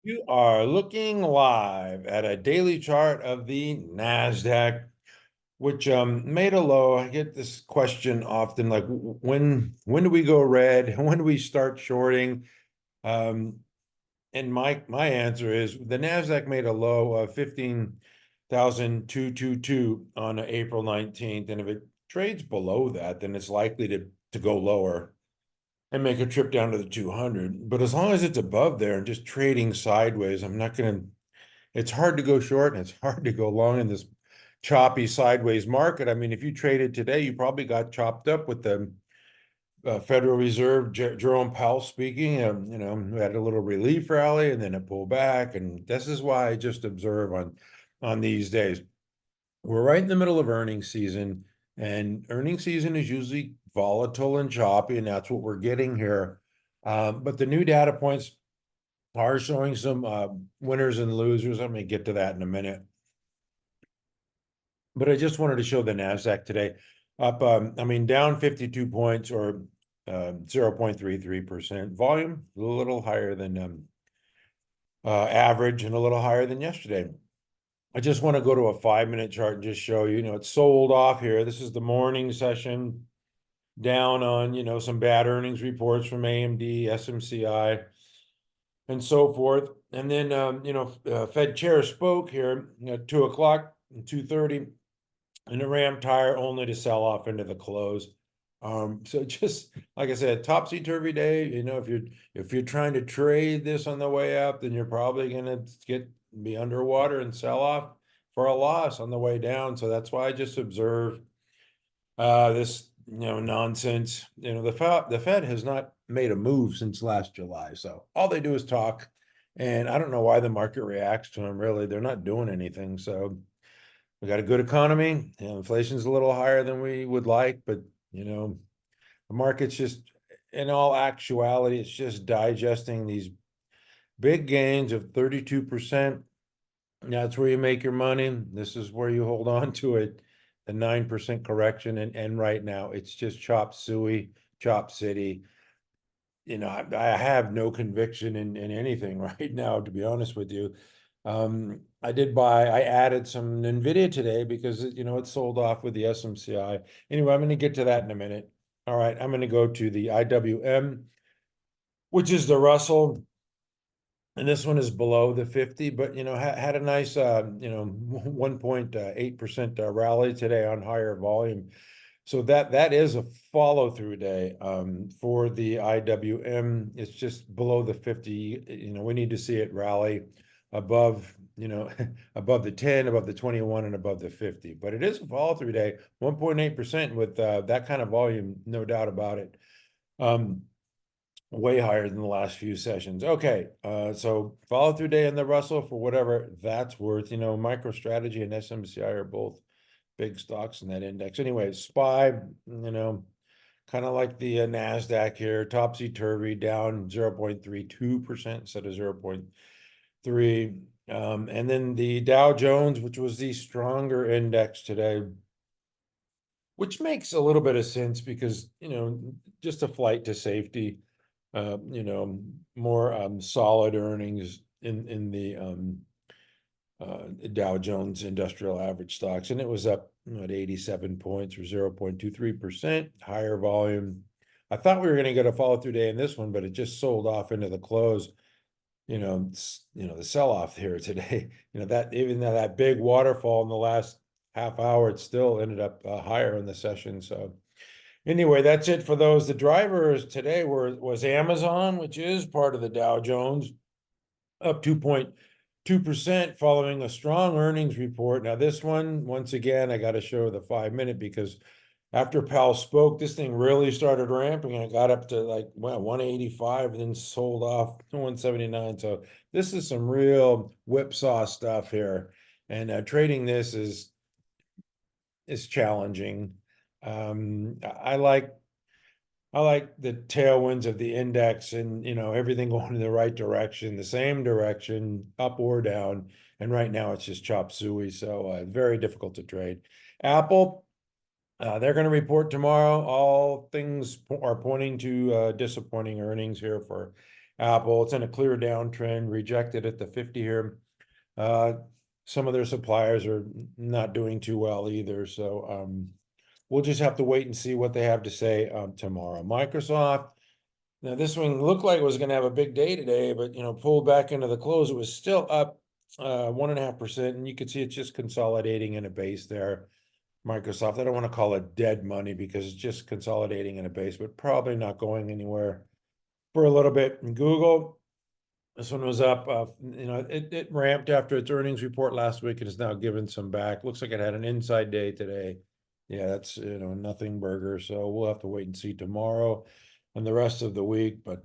You are looking live at a daily chart of the Nasdaq, which made a low. I get this question often, like when do we go red? When do we start shorting? Um, and my answer is the Nasdaq made a low of 15,222 on April 19th, and if it trades below that, then it's likely to go lower and make a trip down to the 200. But as long as it's above there and just trading sideways, I'm not going to, it's hard to go short and it's hard to go long in this choppy sideways market. I mean, if you traded today, you probably got chopped up with the Federal Reserve, Jerome Powell speaking. We had a little relief rally and then a pullback. And this is why I just observe on these days. We're right in the middle of earnings season, and earnings season is usually volatile and choppy, and that's what we're getting here. But the new data points are showing some winners and losers. I'm going to get to that in a minute. But I just wanted to show the Nasdaq today up, down 52 points or 0.33%. Volume a little higher than average and a little higher than yesterday. I just want to go to a 5-minute chart and just show you, it's sold off here. This is the morning session down on, some bad earnings reports from AMD, SMCI, and so forth. And then, Fed chair spoke here at 2 o'clock and 2:30, and it ramped higher only to sell off into the close. So just like I said, topsy-turvy day. If you're trying to trade this on the way up, then you're probably gonna be underwater and sell off for a loss on the way down. So that's why I just observe this nonsense. The Fed has not made a move since last July. So all they do is talk. And I don't know why the market reacts to them, really. They're not doing anything. So we got a good economy. Inflation's a little higher than we would like, but the market's just, in all actuality, it's just digesting these big gains of 32%. That's where you make your money. This is where you hold on to it. The 9% correction, and right now it's just chop suey, chop city. I have no conviction in anything right now, to be honest with you. I added some NVDA today because it sold off with the SMCI. Anyway, I'm going to get to that in a minute. All right, I'm going to go to the IWM, which is the Russell, and this one is below the 50, but had a nice 1.8% rally today on higher volume. So that is a follow through day for the IWM. It's just below the 50. We need to see it rally above above the 10, above the 21, and above the 50. But it is a follow through day, 1.8% with that kind of volume, no doubt about it. Way higher than the last few sessions. Okay, so follow through day in the Russell for whatever that's worth. MicroStrategy and SMCI are both big stocks in that index. Anyway, SPY, kind of like the Nasdaq here, topsy-turvy, down 0.32% instead of 0.3. And then the Dow Jones, which was the stronger index today, which makes a little bit of sense because, just a flight to safety, more solid earnings in the Dow Jones Industrial Average stocks, and it was up at 87 points or 0.23%, higher volume. I thought we were going to get a follow through day in this one, but it just sold off into the close. The sell off here today. That even though that big waterfall in the last half hour, it still ended up higher in the session. So anyway, that's it for those. The drivers today was Amazon, which is part of the Dow Jones, up 2.2% following a strong earnings report. Now, this one, once again, I got to show the 5-minute because after Powell spoke, this thing really started ramping and it got up to 185 and then sold off to 179. So this is some real whipsaw stuff here. And trading this is challenging. I like the tailwinds of the index and everything going in the right direction, the same direction, up or down. And right now it's just chop suey, so very difficult to trade. Apple, they're going to report tomorrow. All things are pointing to disappointing earnings here for Apple, it's in a clear downtrend, rejected at the 50 here. Some of their suppliers are not doing too well either. So we'll just have to wait and see what they have to say tomorrow. Microsoft, now this one looked like it was going to have a big day today, but pulled back into the close. It was still up 1.5%, and you can see it's just consolidating in a base there. Microsoft, I don't want to call it dead money because it's just consolidating in a base, but probably not going anywhere for a little bit. And Google, this one was up. It ramped after its earnings report last week and is now giving some back. Looks like it had an inside day today. Yeah, that's nothing burger. So we'll have to wait and see tomorrow and the rest of the week. But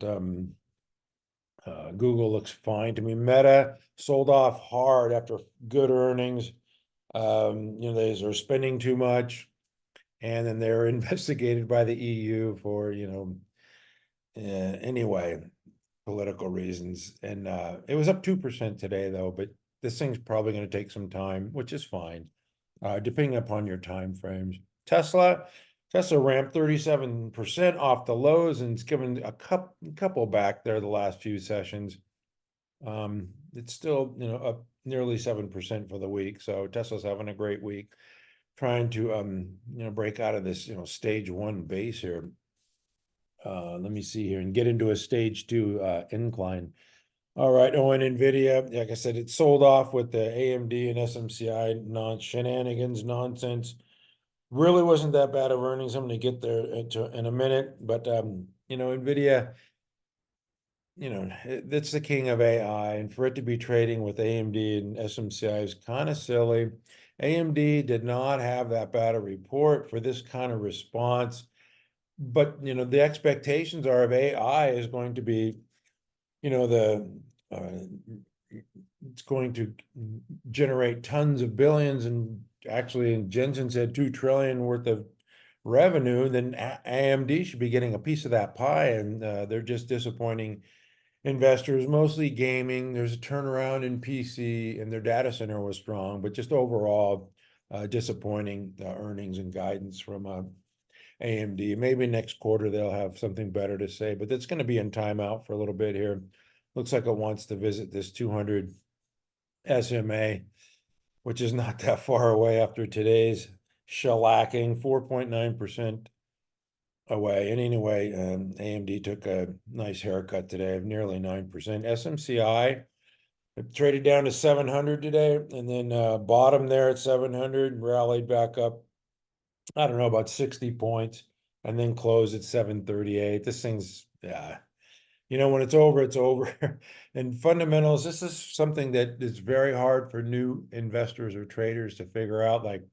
Google looks fine to me. Meta sold off hard after good earnings. They are spending too much, and then they're investigated by the EU for anyway, political reasons. And it was up 2% today though, but this thing's probably going to take some time, which is fine, depending upon your time frames. Tesla ramped 37% off the lows, and it's given a couple back there the last few sessions. It's still up nearly 7% for the week. So Tesla's having a great week, trying to break out of this stage 1 base here. Let me see here and get into a stage 2 incline. All right. Oh, and NVIDIA, like I said, it sold off with the AMD and SMCI shenanigans, nonsense. Really wasn't that bad of earnings. I'm going to get there in a minute, but NVIDIA, it's the king of AI, and for it to be trading with AMD and SMCI is kind of silly. AMD did not have that bad a report for this kind of response, but the expectations are of AI is going to be, it's going to generate tons of billions, and actually Jensen said 2 trillion worth of revenue, then AMD should be getting a piece of that pie, and they're just disappointing investors, mostly gaming. There's a turnaround in PC, and their data center was strong, but just overall disappointing earnings and guidance from AMD. Maybe next quarter they'll have something better to say, but that's going to be in timeout for a little bit here. Looks like it wants to visit this 200 SMA, which is not that far away after today's shellacking, 4.9% away. And anyway, AMD took a nice haircut today of nearly 9%. SMCI, it traded down to 700 today, and then bottom there at 700, rallied back up, I don't know, about 60 points, and then closed at 738. This thing's, yeah, when it's over, it's over. And fundamentals, this is something that is very hard for new investors or traders to figure out. Like,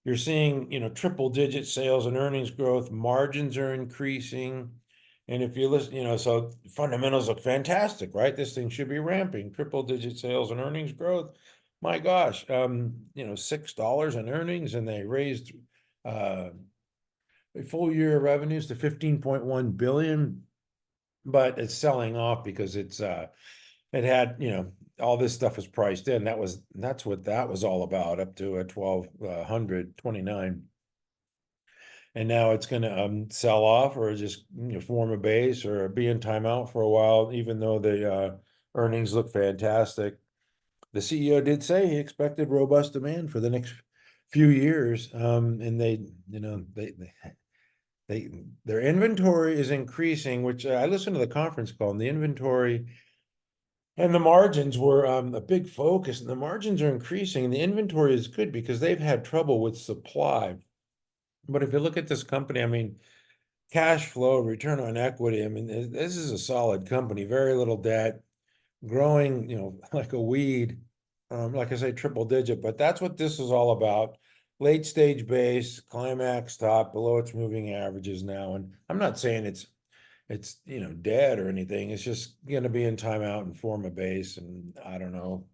you're seeing, triple digit sales and earnings growth, margins are increasing. And if you listen, so fundamentals look fantastic, right? This thing should be ramping, triple digit sales and earnings growth. My gosh, $6 in earnings, and they raised full year revenues to 15.1 billion, but it's selling off because it had, all this stuff was priced in. That's what that was all about, up to a 1229. And now it's going to sell off, or just form a base, or be in timeout for a while, even though the earnings look fantastic. The CEO did say he expected robust demand for the next few years, and their inventory is increasing, which I listened to the conference call, and the inventory and the margins were a big focus, and the margins are increasing, and the inventory is good because they've had trouble with supply. But if you look at this company, I mean, cash flow, return on equity, I mean, this is a solid company, very little debt, growing, like a weed, like I say, triple digit, but that's what this is all about. Late stage base, climax top, below its moving averages now. And I'm not saying it's dead or anything. It's just going to be in timeout and form a base. And I don't know,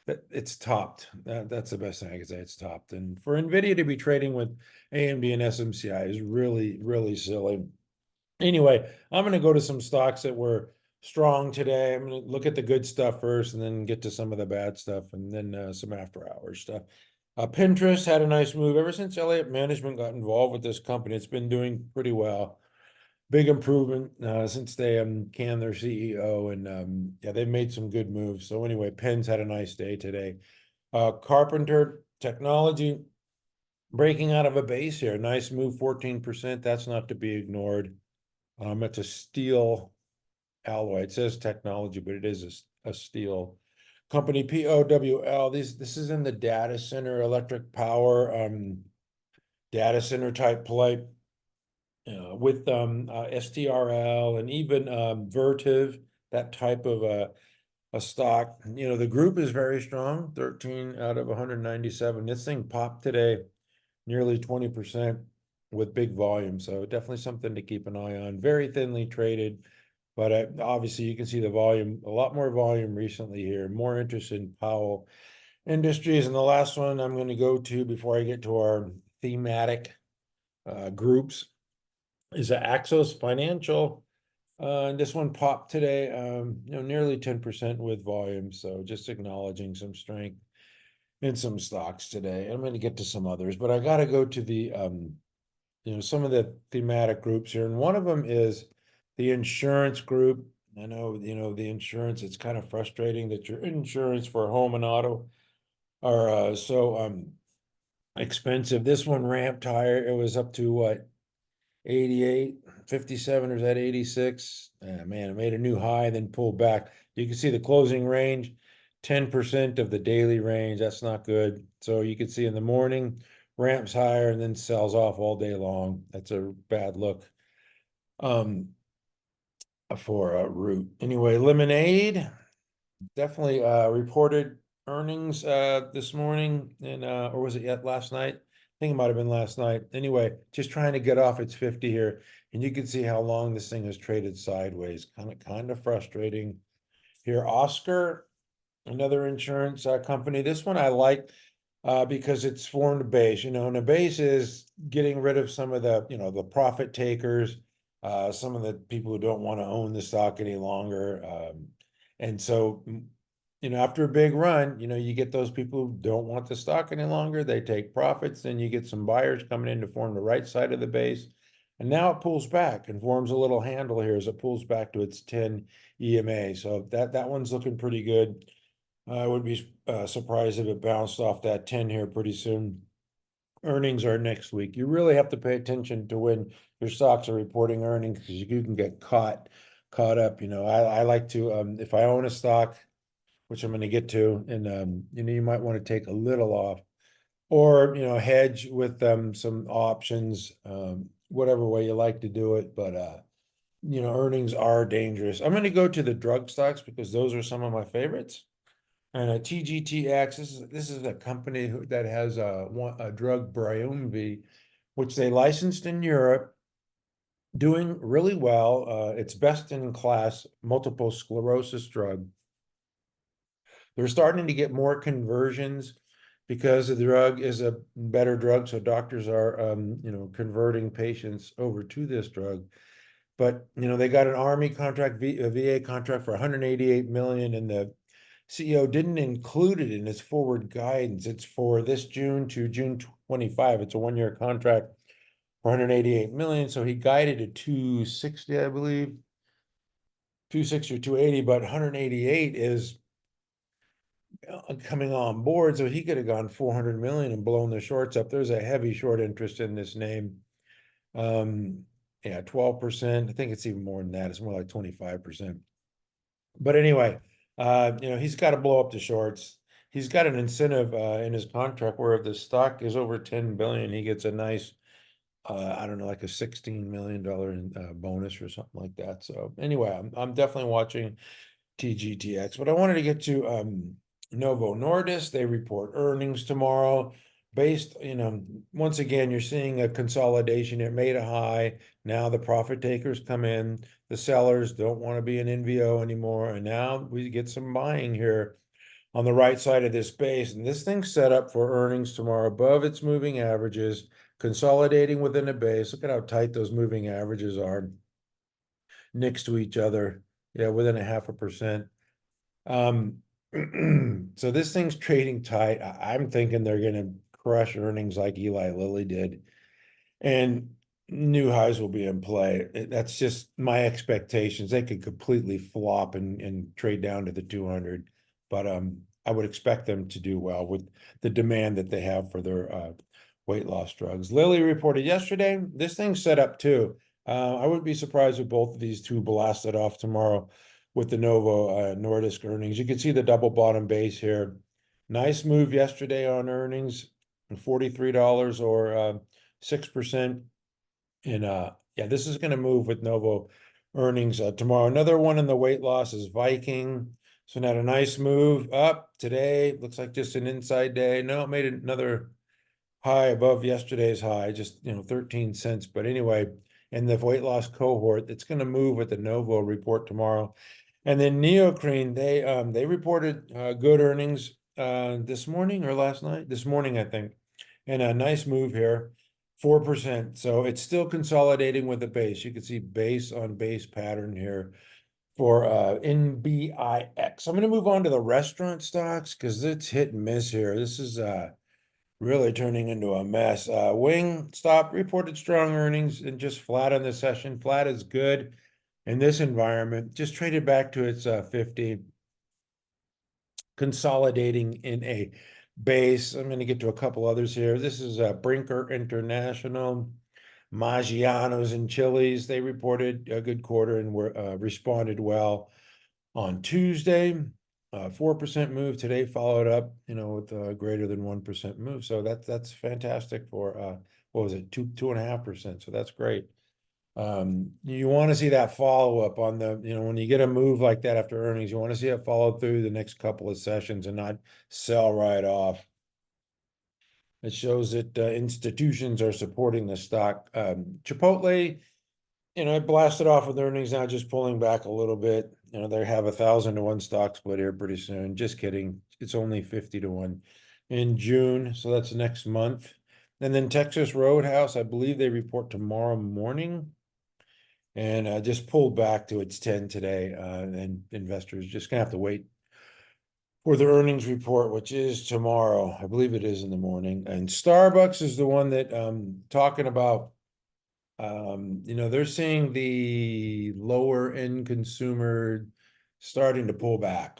that it's topped. That's the best thing I can say. It's topped. And for NVIDIA to be trading with AMD and SMCI is really, really silly. Anyway, I'm going to go to some stocks that were strong today. I'm going to look at the good stuff first, and then get to some of the bad stuff, and then some after hours stuff. Pinterest had a nice move ever since Elliott Management got involved with this company. It's been doing pretty well. big improvement since they canned their CEO, and yeah, they've made some good moves. So anyway, Penn's had a nice day today. Carpenter Technology breaking out of a base here. Nice move, 14%. That's not to be ignored. It's a steel alloy. It says technology, but it is a steel company. POWL. This is in the data center, electric power, data center type play. With STRL and even Vertiv, that type of a stock. You know, the group is very strong, 13 out of 197. This thing popped today, nearly 20% with big volume. So definitely something to keep an eye on. Very thinly traded, but obviously you can see the volume, a lot more volume recently here. More interest in POWL Industries. And the last one I'm going to go to before I get to our thematic groups is Axos Financial. And this one popped today, you know, nearly 10% with volume. So just acknowledging some strength in some stocks today. I'm going to get to some others, but I got to go to the, you know, some of the thematic groups here. And one of them is the insurance group. I know, you know, the insurance, it's kind of frustrating that your insurance for home and auto are so expensive. This one ramped higher. It was up to what? 88, 57, or is that 86? Man, it made a new high, then pulled back. You can see the closing range, 10% of the daily range. That's not good. So you can see in the morning, ramps higher and then sells off all day long. That's a bad look for a root. Anyway, Lemonade definitely reported earnings this morning, and or was it yet last night? I think it might have been last night. Anyway, just trying to get off its 50 here, and you can see how long this thing has traded sideways. Kind of frustrating here. Oscar, another insurance company. This one I like because it's formed a base, you know, and a base is getting rid of some of the, you know, the profit takers, some of the people who don't want to own the stock any longer. And so, you know, after a big run, you know, you get those people who don't want the stock any longer. They take profits, then you get some buyers coming in to form the right side of the base. And now it pulls back and forms a little handle here as it pulls back to its 10 EMA. So that one's looking pretty good. I would be surprised if it bounced off that 10 here pretty soon. Earnings are next week. You really have to pay attention to when your stocks are reporting earnings because you can get caught up. You know, I like to if I own a stock, which I'm going to get to, and you know, you might want to take a little off, or you know, hedge with some options, whatever way you like to do it. But you know, earnings are dangerous. I'm going to go to the drug stocks because those are some of my favorites. And a TGTX, this is a company that has a drug Briumvi, which they licensed in Europe, doing really well. It's best in class multiple sclerosis drug. They're starting to get more conversions because the drug is a better drug, so doctors are you know, converting patients over to this drug. But you know, they got an Army contract, a VA contract for 188 million, and the CEO didn't include it in his forward guidance. It's for this June to June 25. It's a 1-year contract for 188 million. So he guided to 260, I believe, 260 or 280, but 188 is coming on board. So he could have gone 400 million and blown the shorts up. There's a heavy short interest in this name. Yeah, 12%. I think it's even more than that. It's more like 25%. But anyway, you know, he's got to blow up the shorts. He's got an incentive in his contract where if the stock is over 10 billion, he gets a nice, I don't know, like a $16 million bonus or something like that. So anyway, I'm definitely watching TGTX, but I wanted to get to Novo Nordisk. They report earnings tomorrow. Based, you know, once again, you're seeing a consolidation. It made a high. Now the profit takers come in. The sellers don't want to be an NVO anymore. And now we get some buying here on the right side of this base. And this thing's set up for earnings tomorrow above its moving averages, consolidating within a base. Look at how tight those moving averages are next to each other. Yeah, within a 0.5%. So this thing's trading tight. I'm thinking they're going to crush earnings like Eli Lilly did. And new highs will be in play. That's just my expectations. They could completely flop and trade down to the 200, but I would expect them to do well with the demand that they have for their weight loss drugs. Lilly reported yesterday. This thing's set up too. I wouldn't be surprised if both of these two blasted off tomorrow with the Novo Nordisk earnings. You can see the double bottom base here. Nice move yesterday on earnings, $43 or 6%. And yeah, this is going to move with Novo earnings tomorrow. Another one in the weight loss is Viking. So now a nice move up today. Looks like just an inside day. No, it made another high above yesterday's high, just 13 cents. But anyway, in the weight loss cohort, it's going to move with the Novo report tomorrow. And then Neocrene, they reported good earnings this morning or last night? This morning, I think. And a nice move here. 4%. So it's still consolidating with the base. You can see base on base pattern here for NBIX. I'm going to move on to the restaurant stocks because it's hit and miss here. This is really turning into a mess. Wingstop reported strong earnings and just flat on the session. Flat is good in this environment. Just traded back to its 50, consolidating in a base. I'm going to get to a couple others here. This is Brinker International, Maggiano's and Chili's. They reported a good quarter and were responded well on Tuesday. 4% move today, followed up, with a greater than 1% move. So that's fantastic for what was it, 2.5%. So that's great. You want to see that follow up on the, when you get a move like that after earnings, you want to see it follow through the next couple of sessions and not sell right off. It shows that institutions are supporting the stock. Chipotle, it blasted off with earnings now, just pulling back a little bit. They have 1,000-to-1 stock split here pretty soon. Just kidding. It's only 50-to-1 in June. So that's next month. And then Texas Roadhouse, I believe they report tomorrow morning. And just pulled back to its 10 today. And investors just gonna have to wait for the earnings report, which is tomorrow. I believe it is in the morning. And Starbucks is the one that talking about, they're seeing the lower end consumer starting to pull back.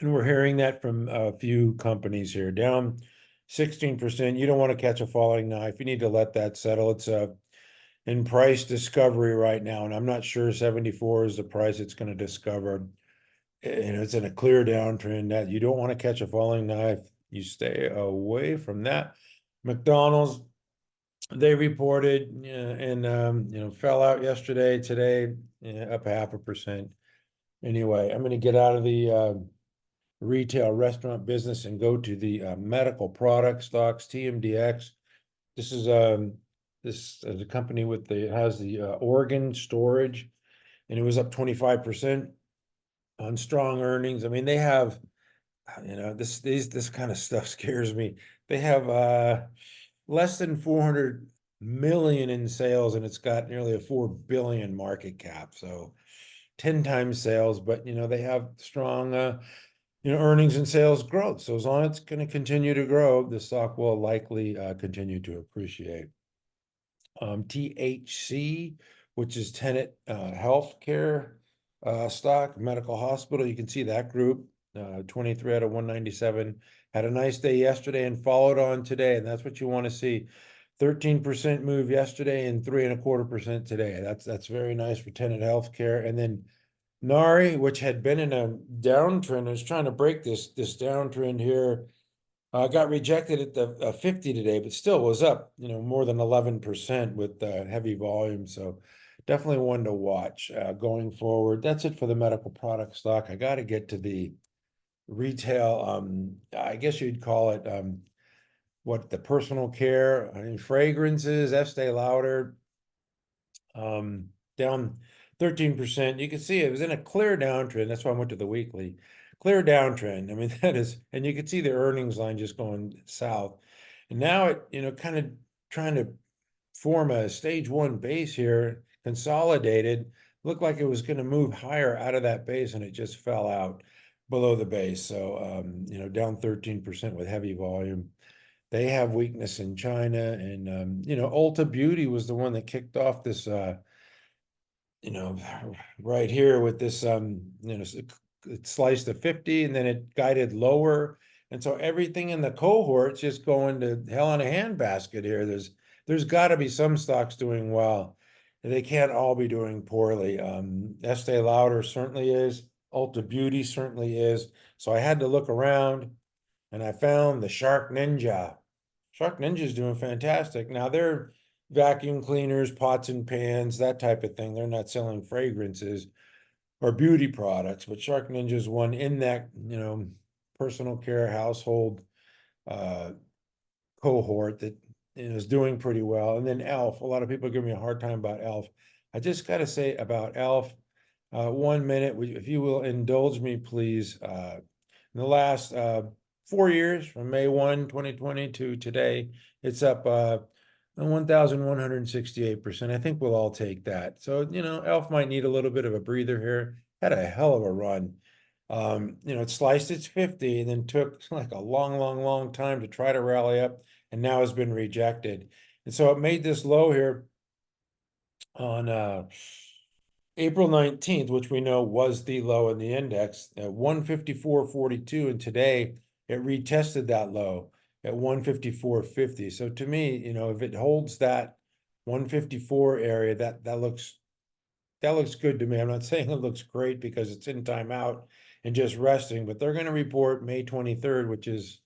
And we're hearing that from a few companies here, down 16%. You don't want to catch a falling knife. You need to let that settle. It's in price discovery right now, and I'm not sure 74 is the price it's going to discover. And it's in a clear downtrend that you don't want to catch a falling knife. You stay away from that. McDonald's, they reported and fell out yesterday. Today, up 0.5%. Anyway, I'm going to get out of the retail restaurant business and go to the medical product stocks, TMDX. This is a company has the organ storage, and it was up 25% on strong earnings. I mean, they have, this kind of stuff scares me. They have less than 400 million in sales, and it's got nearly a 4 billion market cap. So 10 times sales, but they have strong earnings and sales growth. So as long as it's going to continue to grow, the stock will likely continue to appreciate. THC, which is Tenet Healthcare stock, medical hospital. You can see that group, 23 out of 197, had a nice day yesterday and followed on today. And that's what you want to see. 13% move yesterday and 3.25% today. That's very nice for Tenet Healthcare. And then NARI, which had been in a downtrend, is trying to break this downtrend here. Got rejected at the 50 today, but still was up, more than 11% with heavy volume. So definitely one to watch going forward. That's it for the medical product stock. I got to get to the retail. I guess you'd call it the personal care. I mean, fragrances, Estee Lauder, down 13%. You can see it was in a clear downtrend. That's why I went to the weekly. Clear downtrend. I mean, that is, and you can see the earnings line just going south. And now it, kind of trying to form a stage 1 base here, consolidated, looked like it was going to move higher out of that base, and it just fell out below the base. So, down 13% with heavy volume. They have weakness in China, and you know, Ulta Beauty was the one that kicked off this you know, right here with this you know, it sliced to 50 and then it guided lower. And so everything in the cohort's just going to hell in a handbasket here. There's got to be some stocks doing well. They can't all be doing poorly. Estee Lauder certainly is. Ulta Beauty certainly is. So I had to look around and I found the Shark Ninja. Shark Ninja is doing fantastic. Now they're vacuum cleaners, pots and pans, that type of thing. They're not selling fragrances or beauty products, but Shark Ninja is one in that, you know, personal care household uh, cohort that, you know, is doing pretty well. And then Elf. A lot of people give me a hard time about Elf. I just got to say about Elf, 1 minute, if you will indulge me, please. In the last 4 years, from May 1, 2020 to today, it's up 1,168%. I think we'll all take that. So, you know, Elf might need a little bit of a breather here. Had a hell of a run. You know, it sliced its 50 and then took like a long, long, long time to try to rally up, and now has been rejected. And so it made this low here on April 19th, which we know was the low in the index at 154.42. And today it retested that low at 154.50. So to me, you know, if it holds that 154 area, that looks good to me. I'm not saying it looks great because it's in timeout and just resting, but they're going to report May 23rd, which is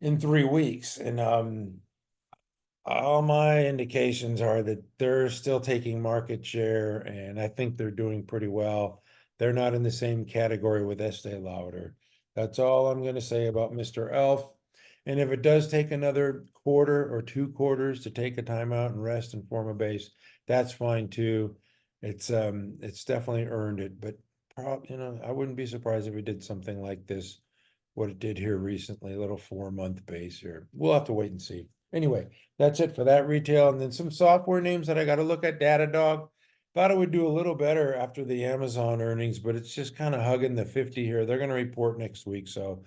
in 3 weeks. And all my indications are that they're still taking market share, and I think they're doing pretty well. They're not in the same category with Estee Lauder. That's all I'm going to say about Mr. Elf. And if it does take another quarter or 2 quarters to take a timeout and rest and form a base, that's fine too. It's definitely earned it, but you know, I wouldn't be surprised if we did something like this, what it did here recently, a little 4-month base here. We'll have to wait and see. Anyway, that's it for that retail. And then some software names that I got to look at. Datadog. Thought it would do a little better after the Amazon earnings, but it's just kind of hugging the 50 here. They're going to report next week, so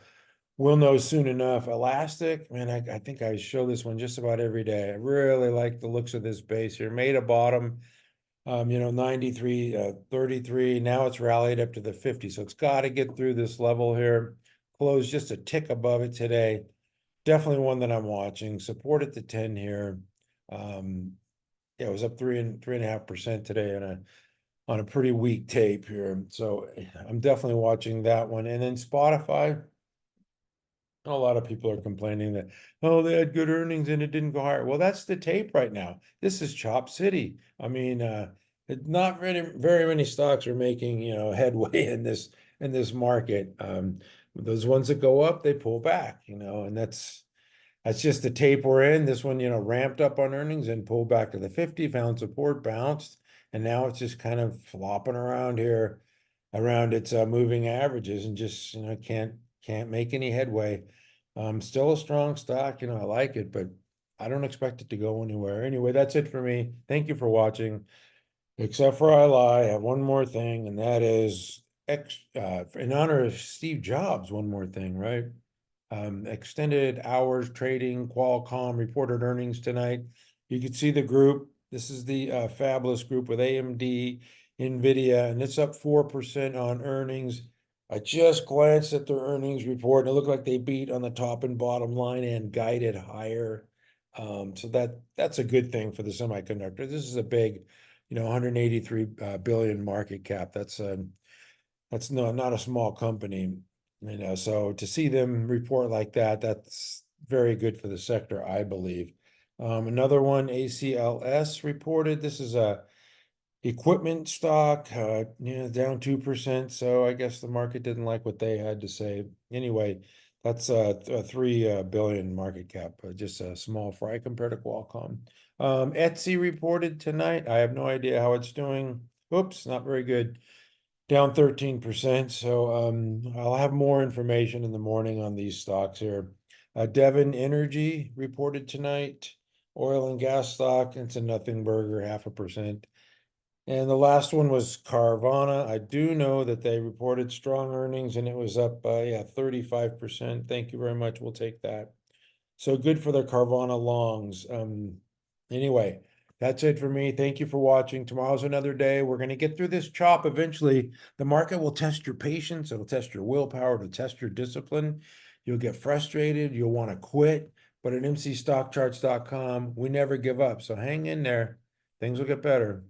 we'll know soon enough. Elastic, man, I think I show this one just about every day. I really like the looks of this base here. Made a bottom, you know, 93.33. Now it's rallied up to the 50. So it's got to get through this level here. Closed just a tick above it today. Definitely one that I'm watching. Support at the 10 here. Yeah, it was up 3.5% today on a pretty weak tape here. So I'm definitely watching that one. And then Spotify. A lot of people are complaining that, oh, they had good earnings and it didn't go higher. Well, that's the tape right now. This is Chop City. I mean, not very many stocks are making, you know, headway in this market. Those ones that go up, they pull back, you know, and that's just the tape we're in. This one, you know, ramped up on earnings and pulled back to the 50, found support, bounced, and now it's just kind of flopping around here around its moving averages and just, you know, can't make any headway. Still a strong stock, you know, I like it, but I don't expect it to go anywhere. Anyway, that's it for me. Thank you for watching. Except for I lie, I have one more thing, and that is in honor of Steve Jobs, one more thing, right? Extended hours trading, Qualcomm reported earnings tonight. You can see the group. This is the fabulous group with AMD, NVDA, and it's up 4% on earnings. I just glanced at their earnings report, and it looked like they beat on the top and bottom line and guided higher. So that's a good thing for the semiconductor. This is a big, you know, 183 billion market cap. That's not a small company, you know. So to see them report like that, that's very good for the sector, I believe. Another one, ACLS reported. This is a equipment stock, you know, down 2%. So I guess the market didn't like what they had to say. Anyway, that's a 3 billion market cap, just a small fry compared to Qualcomm. Etsy reported tonight. I have no idea how it's doing. Oops, not very good. Down 13%. So I'll have more information in the morning on these stocks here. Devon Energy reported tonight. Oil and gas stock, it's a nothing burger, 0.5%. And the last one was Carvana. I do know that they reported strong earnings and it was up by 35%. Thank you very much. We'll take that. So good for the Carvana longs. Anyway, that's it for me. Thank you for watching. Tomorrow's another day. We're going to get through this chop eventually. The market will test your patience. It'll test your willpower. It'll test your discipline. You'll get frustrated. You'll want to quit. But at mcstockcharts.com, we never give up. So hang in there. Things will get better.